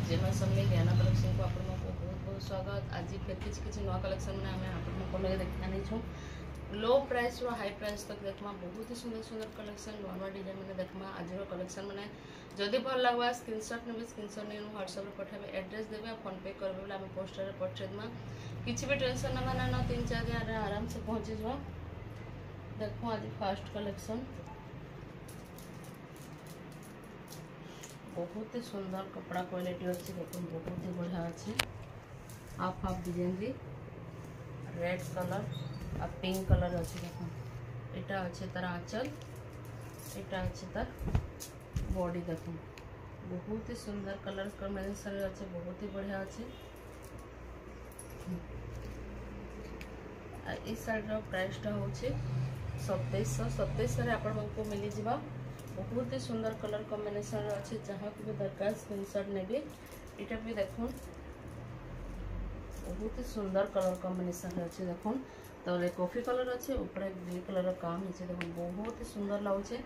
जय समले ज्ञान कलेक्शन को आपको बहुत बहुत स्वागत। आज फिर किसी नुआ कलेक्शन में आम आपको देखा नहीं लो प्राइस रो हाई प्राइस तक देखमा बहुत ही सुंदर सुंदर कलेक्शन नुआ नुआ डिजाइन मैंने देखमा। आज कलेक्शन मैंने जदि भल लगवा स्क्रीनशॉट ने स्क्रीनशॉट नहीं व्हाट्सएप में पठाबे एड्रेस देवे फोन पे करबे बोले आम पोस्टर में पठेदमा। किसी भी टेंशन ना ना 3-4 दिन आराम से पहुँची जा। देखो आज फर्स्ट कलेक्शन बहुत ही सुंदर कपड़ा क्वालिटी अच्छी देखो बहुत ही बढ़िया अच्छे हाफ हाफ डिजाइन रे रेड कलर आ पिंक कलर अच्छे देखो यहाँ अच्छे तार आंचल यहाँ अच्छे तार बॉडी देखो बहुत ही सुंदर कलर कॉम्बिनेशन अच्छे बहुत ही बढ़िया अच्छे। इस साइड प्राइस टा हूँ 2700 आपको मिली जावा। बहुत ही सुंदर कलर कॉम्बिनेशन अच्छे जहाँ को भी दरकार स्क्रीनशॉट नेबे। इटा भी देखो बहुत ही सुंदर कलर कॉम्बिनेशन अच्छे देखो तले कॉफी कलर अच्छे ऊपर ग्रे कलर काम है देखो बहुत ही सुंदर लगुचे।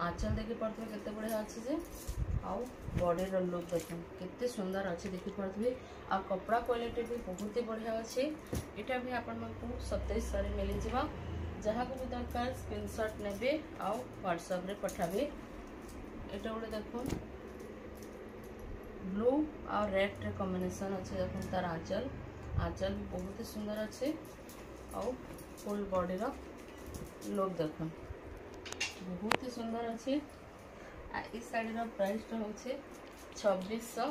आंचल देखी पार्थे केते बढ़िया अच्छे जे आउ बॉडी लुक देखो केते सुंदर अच्छे देखी पार्थे आ कपड़ा क्वालिटी भी बहुत ही बढ़िया अच्छे। इटा भी आपको 2700 मिली जावा। जहाँ को भी दरकार स्क्रीनशॉट नेबे आउ व्हाट्सएप रे पठाबे। एटा गोटे देखो ब्लू और रेड रे कॉम्बिनेशन अच्छे देखो तार आंचल आंचल भी बहुत ही सुंदर अच्छे आउ फुल बॉडी रो लुक देखो बहुत ही सुंदर अच्छे। इस साड़ी रो प्राइस टा होचे 2600।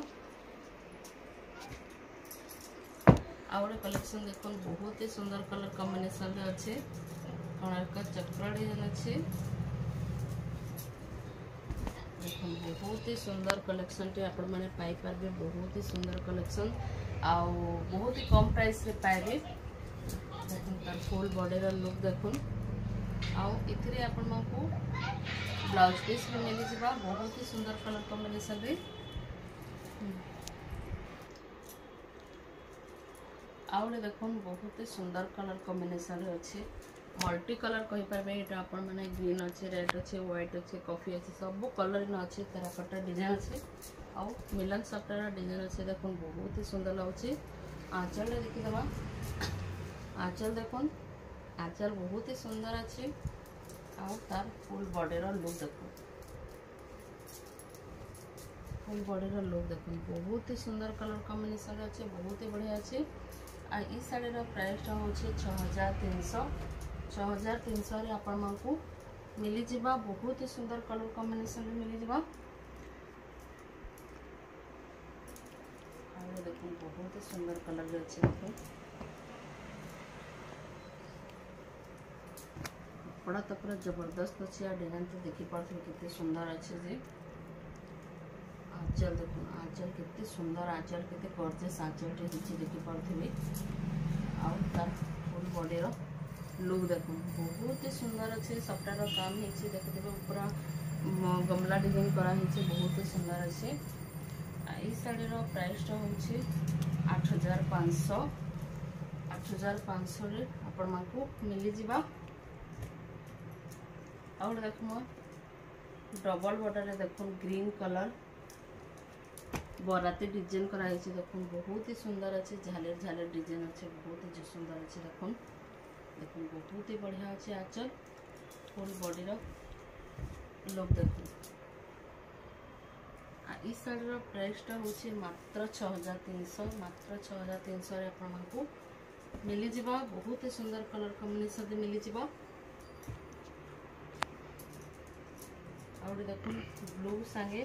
आ गोटे कलेक्शन देखो बहुत ही सुंदर कलर कॉम्बिनेशन रे अच्छे कोणार्क चक्र डिजाइन अच्छे देखो बहुत ही सुंदर कलेक्शन टी आपण माने पाई पारबे। बहुत ही सुंदर कलेक्शन आउ बहुत ही कम प्राइस रे पाइबे। देखो तार फुल बॉडी रो लुक देखो आउ इथिरे आपण मानकू ब्लाउज पीस भी मिली जिबा। बहुत ही सुंदर कलर कॉम्बिनेशन रे आउे देखो बहुत ही सुंदर कलर कॉम्बिनेशन रे अच्छे मल्टी कलर कहि पारबे। एटा आपण माने ग्रीन अच्छे रेड अच्छे व्हाइट अच्छे कॉफी अच्छे सब कलर न अच्छे तेराकोटा डिजाइन अच्छे आउ मिलन सफ्टार डिजाइन अच्छे देखो बहुत ही सुंदर लगुचे। आंचल देखी दबा आंचल देखो आंचल बहुत ही सुंदर अच्छे आउ तार फुल बॉडी रो लुक देखो फुल बॉडी रो लुक देखो बहुत ही सुंदर कलर कॉम्बिनेशन अच्छे बहुत ही बढ़िया अच्छे। आ ई साड़ी रो प्राइस टा होचे 6300 रे आपण मानकू मिली जिबा। बहुत ही सुंदर कलर कॉम्बिनेशन रे मिली जिबा। आ देखो बहुत ही सुंदर कलर रे अच्छे देखो कपड़ा तो पूरा जबरदस्त अच्छे आ डिजाइन तो देखी पार्थे कितने सुंदर अच्छे जे आंचल देखो आंचल कितने सुंदर आंचल कितने गॉर्जियस आंचल टे हिची देखी पार्थे आउ तार फुल बॉडी रो लुक देखो बहुत ही सुंदर अच्छे सबटा रो काम हिची देखते पूरा गमला डिजाइन करा हिची बहुत ही सुंदर अच्छे। ई साड़ी रो प्राइस टा होची 8500 रे आपण मानकू मिली जिबा। और देखो डबल बॉर्डर रे देखो ग्रीन कलर बराती डिजाइन कराई देखो बहुत ही सुंदर अच्छे झालर झालर डिजाइन अच्छे बहुत ही सुंदर अच्छे देखो देखो बहुत ही बढ़िया अच्छे आंचल फुल बॉडी रो लुक देखो। इस साड़ी रो प्राइस टा होची मात्र 6300 रे आपण मानकू मिली जिबा। बहुत ही सुंदर कलर कॉम्बिनेशन दे मिली जिबा। और देखो ब्लू संगे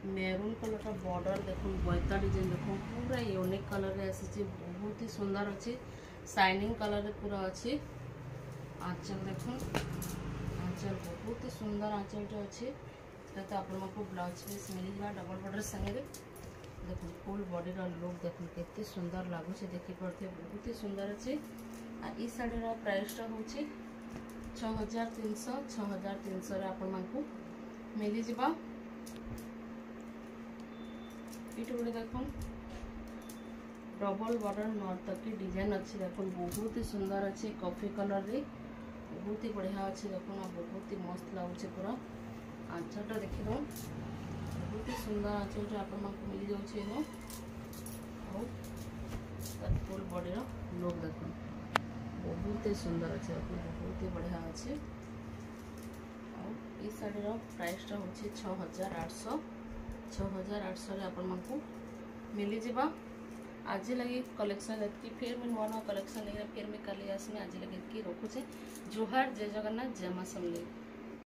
मेरून कलर का बॉर्डर देखो बोयता डिजाइन देखो पूरा यूनिक कलर रे आसी बहुत ही सुंदर अच्छे शाइनिंग कलर रे पूरा अच्छे। आंचल देखो आंचल बहुत ही सुंदर आंचल जो अच्छे तो आपको ब्लाउज पीस मिल जाए डबल बॉर्डर संगे देखो फुल बॉडी रो लुक देखो कितने सुंदर लगुचे देखी पार्थे बहुत ही सुंदर अच्छे। ई साड़ी रो प्राइस टा होची 6300 रे आपण मानकू मिली जिबा। इट गोटे देखो डबल बॉर्डर नॉर्थ की डिजाइन अच्छी देखो बहुत ही सुंदर अच्छे कॉफी कलर रे बहुत ही बढ़िया अच्छे देखो ना बहुत ही मस्त लगुचे पूरा आंचलटा देखी दो बहुत बहुत ही सुंदर आंचल जो आपण मानक मिल जाउछि एनो और तार फुल बॉडी रो लुक देखो बहुत ही सुंदर अच्छे बहुत ही बढ़िया अच्छे। और इस साड़ी रो प्राइस टा होछि 6800 6800 रे आपण मानक मिली जिबा। आज लगे कलेक्शन एतकी फिर मैं नुआ नुआ कलेक्शन लेके फिर मैं कल आसमी आज लगे कि रखुचे। जोहार जय जगन्नाथ जय मां समलेई।